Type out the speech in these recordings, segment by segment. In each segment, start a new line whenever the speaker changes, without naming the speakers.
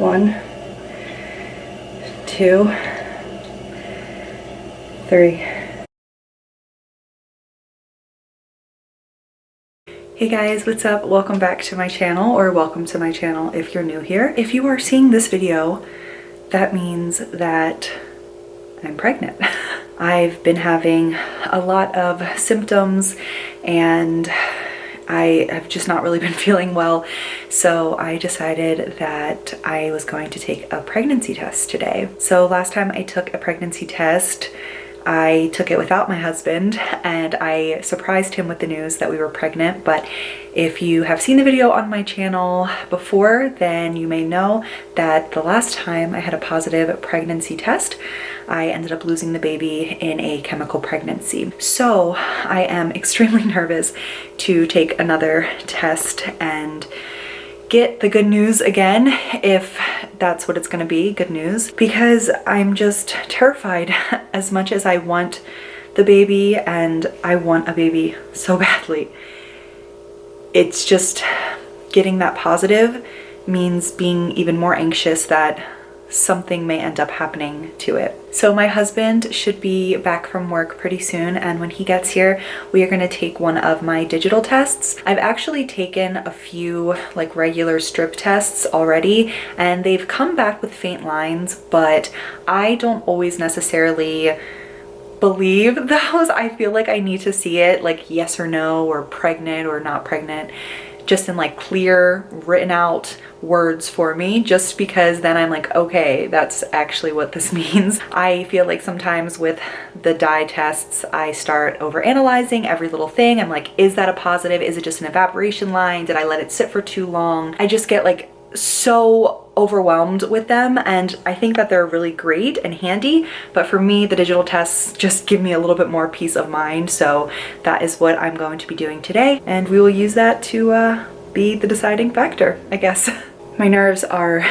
1, 2, 3. Hey guys, what's up? Welcome back to my channel, or welcome to my channel if you're new here. If you are seeing this video, that means that I'm pregnant. I've been having a lot of symptoms and I have just not really been feeling well, so I decided that I was going to take a pregnancy test today. So last time I took a pregnancy test, I took it without my husband and I surprised him with the news that we were pregnant. But if you have seen the video on my channel before, then you may know that the last time I had a positive pregnancy test, I ended up losing the baby in a chemical pregnancy. So I am extremely nervous to take another test and get the good news again, if that's what it's gonna be, good news, because I'm just terrified. As much as I want the baby, and I want a baby so badly, it's just getting that positive means being even more anxious that something may end up happening to it. So my husband should be back from work pretty soon, and when he gets here, we are going to take one of my digital tests. I've actually taken a few like regular strip tests already, and they've come back with faint lines, but I don't always necessarily believe those. I feel like I need to see it like yes or no, or pregnant or not pregnant, just in like clear written out words for me, just because then I'm like, okay, that's actually what this means. I feel like sometimes with the dye tests, I start overanalyzing every little thing. I'm like, is that a positive? Is it just an evaporation line? Did I let it sit for too long? I just get like so overwhelmed with them, and I think that they're really great and handy, but for me the digital tests just give me a little bit more peace of mind. So that is what I'm going to be doing today, and we will use that to be the deciding factor, I guess. My nerves are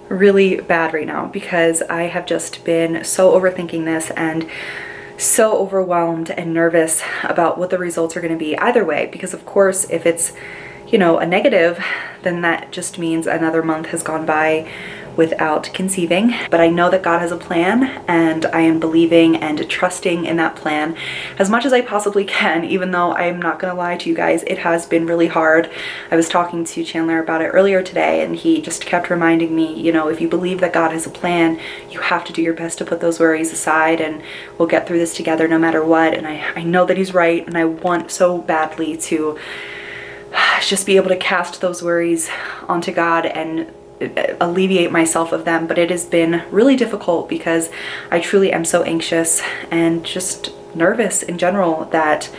really bad right now because I have just been so overthinking this and so overwhelmed and nervous about what the results are going to be either way, because of course if it's, you know, a negative, then that just means another month has gone by without conceiving. But I know that God has a plan, and I am believing and trusting in that plan as much as I possibly can, even though I'm not gonna lie to you guys, it has been really hard. I was talking to Chandler about it earlier today, and he just kept reminding me, you know, if you believe that God has a plan, you have to do your best to put those worries aside, and we'll get through this together no matter what. And I know that he's right, and I want so badly to just be able to cast those worries onto God and alleviate myself of them. But it has been really difficult because I truly am so anxious and just nervous in general that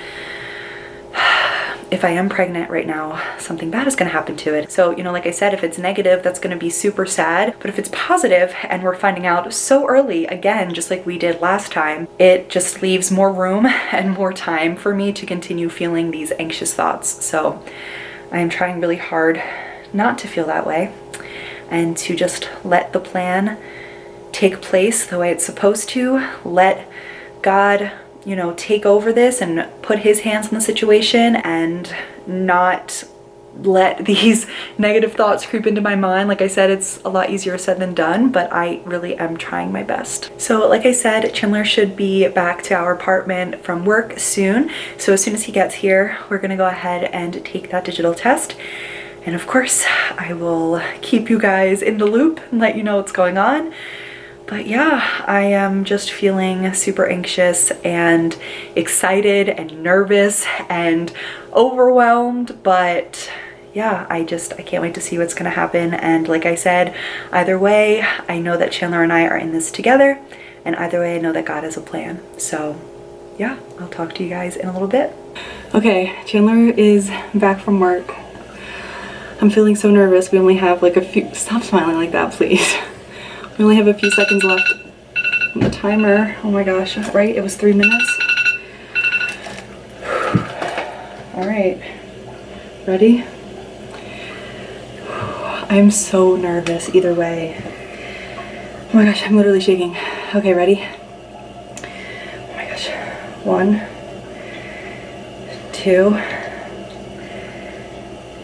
if I am pregnant right now, something bad is going to happen to it. So, you know, like I said, if it's negative, that's going to be super sad. But if it's positive and we're finding out so early, again, just like we did last time, it just leaves more room and more time for me to continue feeling these anxious thoughts. So I am trying really hard not to feel that way and to just let the plan take place the way it's supposed to. Let God, you know, take over this and put his hands on the situation, and not let these negative thoughts creep into my mind. Like I said, it's a lot easier said than done, but I really am trying my best. So like I said, Chandler should be back to our apartment from work soon. So as soon as he gets here, we're gonna go ahead and take that digital test. And of course, I will keep you guys in the loop and let you know what's going on. But yeah, I am just feeling super anxious and excited and nervous and overwhelmed. But yeah, I can't wait to see what's gonna happen. And like I said, either way, I know that Chandler and I are in this together. And either way, I know that God has a plan. So yeah, I'll talk to you guys in a little bit. Okay, Chandler is back from work. I'm feeling so nervous. We only have like a few, stop smiling like that, please. We only have a few seconds left on the timer. Oh my gosh, right? It was 3 minutes. All right, ready? I'm so nervous either way. Oh my gosh, I'm literally shaking. Okay, ready? Oh my gosh. 1, 2,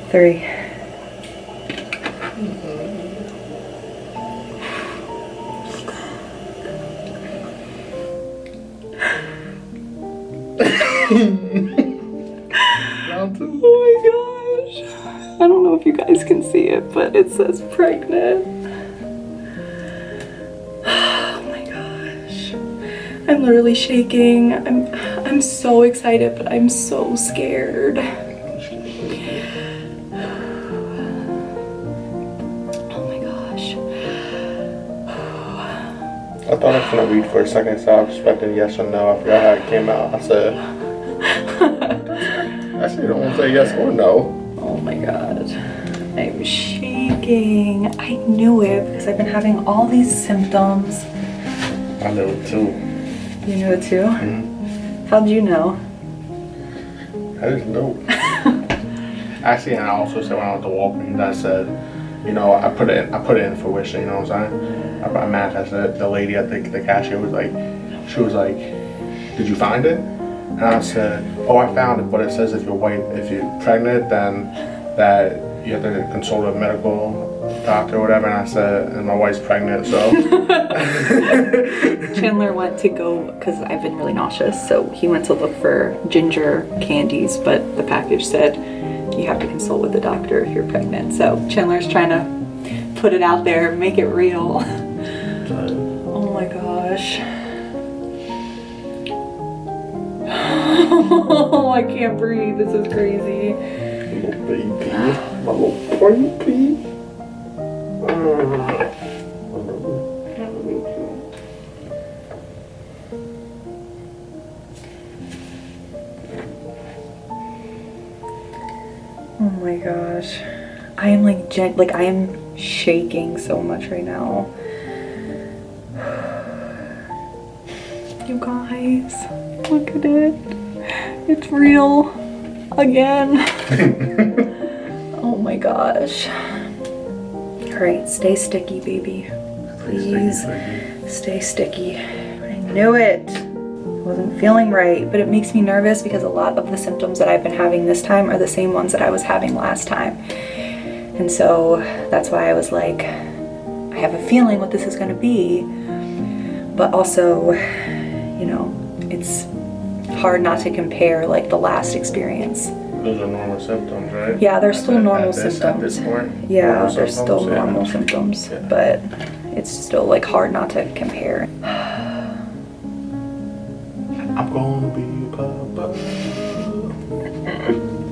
3.
Round 2.
Oh my gosh. I don't know if you guys can see it, but it says pregnant. Oh my gosh. I'm literally shaking. I'm so excited, but I'm so scared. Oh my gosh.
I thought I was gonna read for a second, so I was expecting yes or no. I forgot how it came out. I said don't say yes or no.
Oh my god. I'm shaking. I knew it because I've been having all these symptoms.
I knew it too.
You knew it too?
Mm-hmm.
How'd you know?
I just know. Actually, and I also said when I went to Walgreens, I said, you know, I put it in fruition. You know what I'm saying? I matched. I said the lady at the cashier was like, she was like, did you find it? And I said, oh, I found it, but it says if you're pregnant, then that you have to consult a medical doctor or whatever. And I said, and my wife's pregnant, so.
Chandler went to go, because I've been really nauseous, so he went to look for ginger candies, but the package said you have to consult with the doctor if you're pregnant. So Chandler's trying to put it out there, make it real. Oh my gosh. Oh, I can't breathe. This is crazy.
Little baby. My little baby.
Oh my gosh. I am like I am shaking so much right now. You guys, look at it. It's real again. Oh my gosh. All right, stay sticky, baby. Please stay sticky. I knew it. I wasn't feeling right, but it makes me nervous because a lot of the symptoms that I've been having this time are the same ones that I was having last time. And so that's why I was like, I have a feeling what this is gonna be, but also, you know, it's hard not to compare like the last experience.
Those are normal symptoms, right?
Yeah, they're still normal symptoms.
At this point?
Yeah, they're still normal symptoms,
yeah.
but it's still like hard not to compare.
I'm gonna be a papa.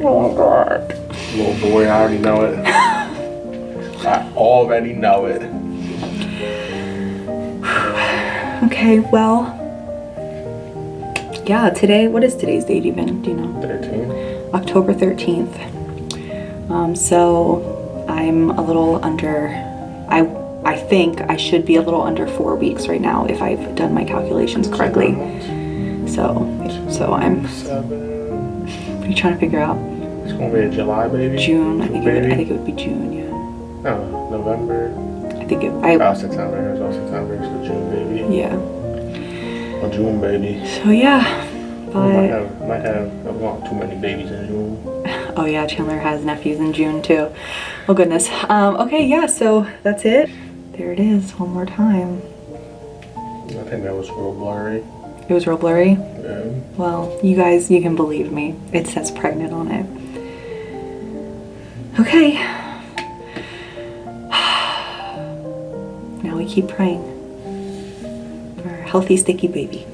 Oh God.
Little boy, I already know it. I already know it.
Okay, well, yeah, today, what is today's date even? Do you know?
13.
October 13th. So I'm a little under, I think I should be a little under 4 weeks right now if I've done my calculations correctly. So I'm,
7.
what are you trying to figure out?
It's gonna be a July baby.
June, I think it would be June, yeah.
No, November.
I think
September. It's all September. It's the June baby.
Yeah.
A June baby.
So yeah, but
might have too many babies in June.
Oh yeah, Chandler has nephews in June too. Oh goodness. Okay, yeah, so that's it. There it is, one more time.
I think that was real blurry.
It was real blurry?
Yeah.
Well, you guys, you can believe me. It says pregnant on it. Okay. Now we keep praying for a healthy, sticky baby.